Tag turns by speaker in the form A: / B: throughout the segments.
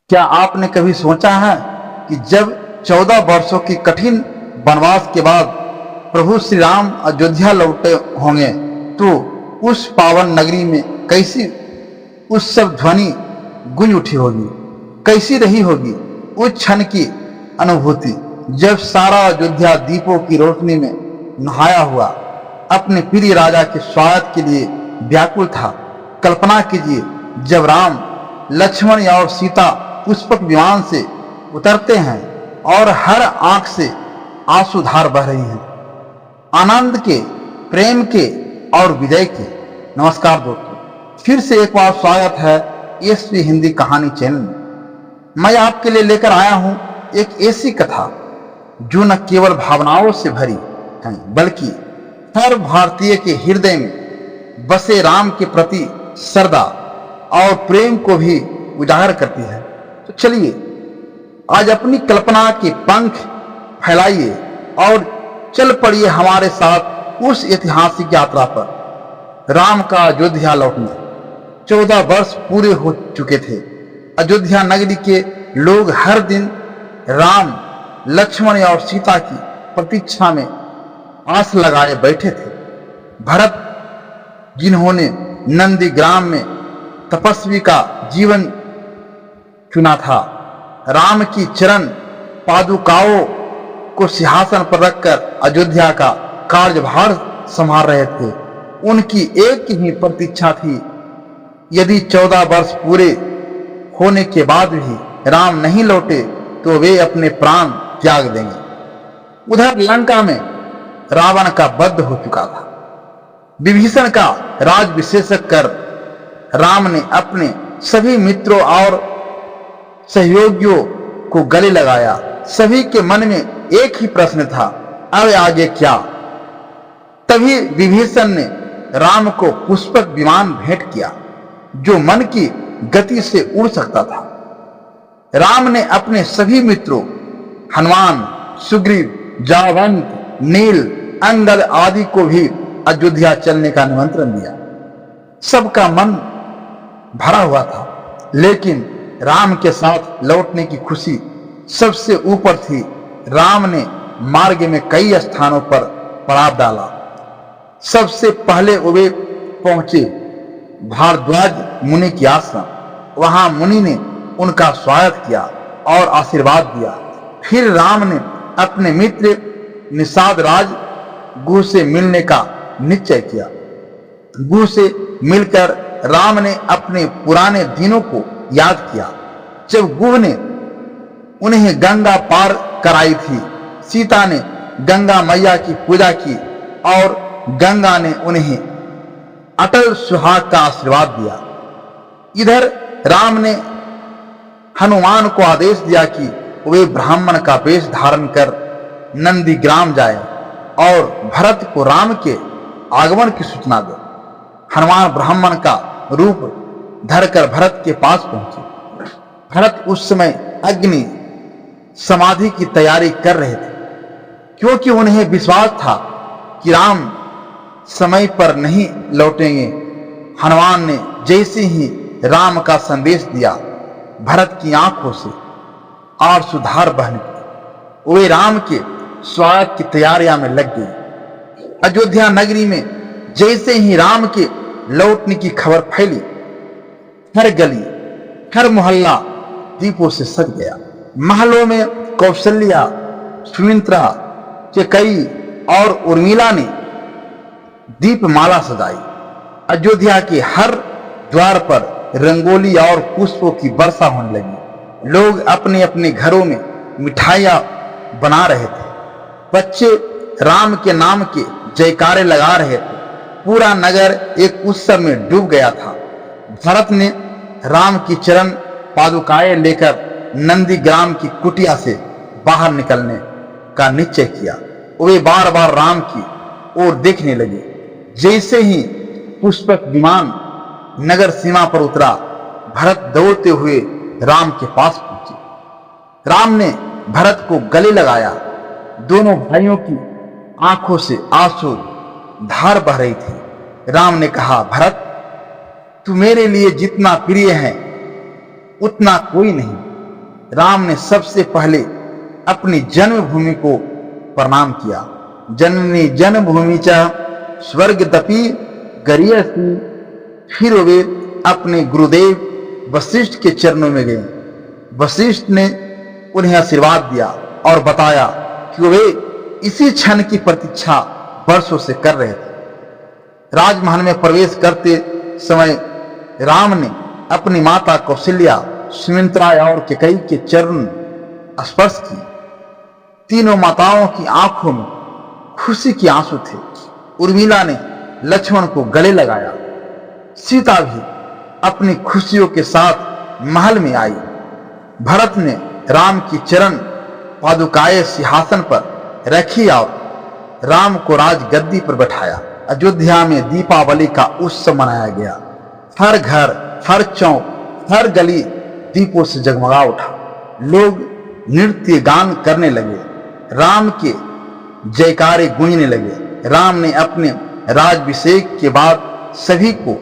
A: क्या आपने कभी सोचा है कि जब 14 वर्षों की कठिन वनवास के बाद प्रभु श्री राम अयोध्या लौटे होंगे तो उस पावन नगरी में कैसी उत्सव ध्वनि गूंज उठी होगी, कैसी रही होगी उस क्षण की अनुभूति जब सारा अयोध्या दीपों की रोशनी में नहाया हुआ अपने प्रिय राजा के स्वागत के लिए व्याकुल था। कल्पना कीजिए जब राम, लक्ष्मण और सीता पुष्पक विमान से उतरते हैं और हर आंख से आंसुधार बह रही हैं, आनंद के, प्रेम के और विजय के। नमस्कार दोस्तों, फिर से एक बार स्वागत है एसवी हिंदी कहानी चैनल में। मैं आपके लिए लेकर आया हूं एक ऐसी कथा जो न केवल भावनाओं से भरी है बल्कि हर भारतीय के हृदय में बसे राम के प्रति श्रद्धा और प्रेम को भी उजागर करती है। तो चलिए आज अपनी कल्पना के पंख फैलाइए और चल पड़िए हमारे साथ उस ऐतिहासिक यात्रा पर। राम का अयोध्या लौटना। 14 वर्ष पूरे हो चुके थे। अयोध्या नगरी के लोग हर दिन राम, लक्ष्मण और सीता की प्रतीक्षा में आस लगाए बैठे थे। भरत, जिन्होंने नंदीग्राम में तपस्वी का जीवन चुना था, राम की चरण पादुकाओं को सिंहासन पर रखकर अयोध्या का कार्यभार संभाल रहे थे। उनकी एक ही प्रतीक्षा थी, यदि 14 वर्ष पूरे होने के बाद भी राम नहीं लौटे तो वे अपने प्राण त्याग देंगे। उधर लंका में रावण का वध हो चुका था। विभीषण का राजभिषेक कर राम ने अपने सभी मित्रों और सहयोगियों को गले लगाया। सभी के मन में एक ही प्रश्न था, अब आगे क्या? तभी विभीषण ने राम को पुष्पक विमान भेंट किया जो मन की गति से उड़ सकता था। राम ने अपने सभी मित्रों हनुमान, सुग्रीव, जावंत, नील, अंगद आदि को भी अयोध्या चलने का निमंत्रण दिया। सबका मन भरा हुआ था, लेकिन राम के साथ लौटने की खुशी सबसे ऊपर थी। राम ने मार्ग में कई स्थानों पर पड़ाव डाला। सबसे पहले वे पहुंचे भारद्वाज मुनि की आश्रम। वहां मुनि ने उनका स्वागत किया और आशीर्वाद दिया। फिर राम ने अपने मित्र निषाद राज गुह से मिलने का निश्चय किया। गुह से मिलकर राम ने अपने पुराने दिनों को याद किया जब गुह ने उन्हें गंगा पार कराई थी। सीता ने गंगा मैया की पूजा की और गंगा ने उन्हें अटल सुहाग का आशीर्वाद दिया। इधर राम ने हनुमान को आदेश दिया कि वे ब्राह्मण का वेश धारण कर नंदीग्राम जाए और भरत को राम के आगमन की सूचना दे। हनुमान ब्राह्मण का रूप धरकर भरत के पास पहुंचे। भरत उस समय अग्नि समाधि की तैयारी कर रहे थे, क्योंकि उन्हें विश्वास था कि राम समय पर नहीं लौटेंगे। हनुमान ने जैसे ही राम का संदेश दिया, भरत की आंखों से आंसुधार बहने लगी। वे राम के स्वागत की तैयारियां में लग गई। अयोध्या नगरी में जैसे ही राम के लौटने की खबर फैली, हर गली, हर मोहल्ला दीपों से सज गया। महलों में कौशल्या, सुमित्रा, कैकेयी और उर्मिला ने दीपमाला सजाई। अयोध्या के हर द्वार पर रंगोली और पुष्पों की वर्षा होने लगी। लोग अपने अपने घरों में मिठाइयां बना रहे थे। बच्चे राम के नाम के जयकारे लगा रहे थे। पूरा नगर एक उत्सव में डूब गया था। भरत ने राम की चरण पादुकाएं लेकर नंदीग्राम की कुटिया से बाहर निकलने का निश्चय किया। वे बार बार राम की ओर देखने लगे। जैसे ही पुष्पक विमान नगर सीमा पर उतरा, भरत दौड़ते हुए राम के पास पहुंचे। राम ने भरत को गले लगाया। दोनों भाइयों की आंखों से आंसू धार बह रही थी। राम ने कहा, भरत, तू मेरे लिए जितना प्रिय है उतना कोई नहीं। राम ने सबसे पहले अपनी जन्मभूमि को प्रणाम किया। जननी जन्मभूमि चा स्वर्गदपि गरीयसी। फिर वे अपने गुरुदेव वशिष्ठ के चरणों में गए। वशिष्ठ ने उन्हें आशीर्वाद दिया और बताया कि वे इसी क्षण की प्रतीक्षा वर्षों से कर रहे थे। राजमहल में प्रवेश करते समय राम ने अपनी माता कौशल्या, सुमित्रा और कैकेयी के चरण स्पर्श किए। तीनों माताओं की आंखों में खुशी के आंसू थे। उर्मिला ने लक्ष्मण को गले लगाया। सीता भी अपनी खुशियों के साथ महल में आई। भरत ने राम की चरण पादुकाएं सिंहासन पर रखी और राम को राजगद्दी पर बैठाया। अयोध्या में दीपावली का उत्सव मनाया गया। हर घर, हर चौक, हर गली दीपों से जगमगा उठा। लोग नृत्य गान करने लगे। राम के जयकारे गूंजने लगे। राम ने अपने राज्याभिषेक के बाद सभी को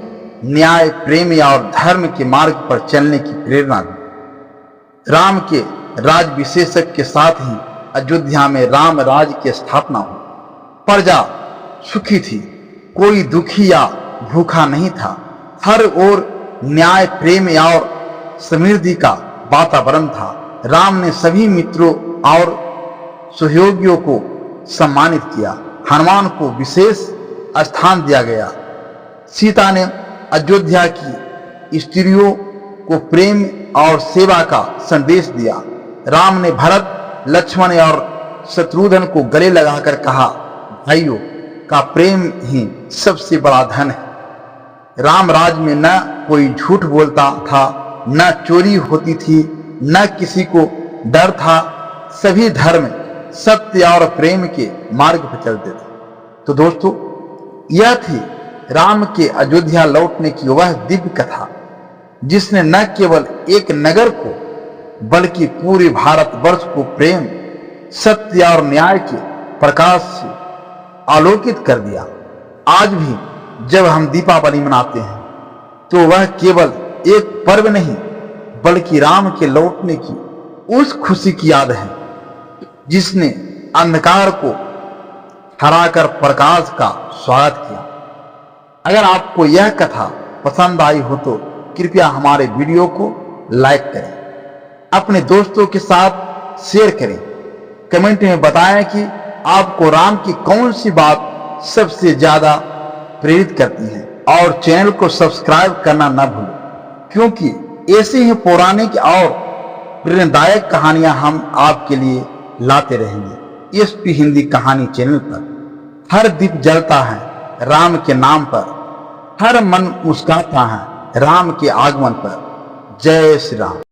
A: न्याय, प्रेम और धर्म के मार्ग पर चलने की प्रेरणा दी। राम के राज्याभिषेक के साथ ही अयोध्या में राम राज्य की स्थापना हुई। प्रजा सुखी थी, कोई दुखी या भूखा नहीं था। हर ओर न्याय, प्रेम और समृद्धि का वातावरण था। राम ने सभी मित्रों और सहयोगियों को सम्मानित किया। हनुमान को विशेष स्थान दिया गया। सीता ने अयोध्या की स्त्रियों को प्रेम और सेवा का संदेश दिया। राम ने भरत, लक्ष्मण और शत्रुघ्न को गले लगाकर कहा, भाइयों का प्रेम ही सबसे बड़ा धन है। राम राज्य में न कोई झूठ बोलता था, न चोरी होती थी, न किसी को डर था। सभी धर्म सत्य और प्रेम के मार्ग पर चलते थे। तो दोस्तों, यह थी राम के अयोध्या लौटने की वह दिव्य कथा, जिसने न केवल एक नगर को बल्कि पूरे भारतवर्ष को प्रेम, सत्य और न्याय के प्रकाश से आलोकित कर दिया। आज भी जब हम दीपावली मनाते हैं तो वह केवल एक पर्व नहीं बल्कि राम के लौटने की उस खुशी की याद है जिसने अंधकार को हराकर प्रकाश का स्वागत किया। अगर आपको यह कथा पसंद आई हो तो कृपया हमारे वीडियो को लाइक करें, अपने दोस्तों के साथ शेयर करें। कमेंट में बताएं कि आपको राम की कौन सी बात सबसे ज्यादा प्रेरित करती है, और चैनल को सब्सक्राइब करना न भूलें, क्योंकि ऐसे ही पौराणिक और प्रेरणादायक कहानियां हम आपके लिए लाते रहेंगे। एसपी हिंदी कहानी चैनल पर हर दीप जलता है राम के नाम पर, हर मन मुस्कुराता है राम के आगमन पर। जय श्री राम।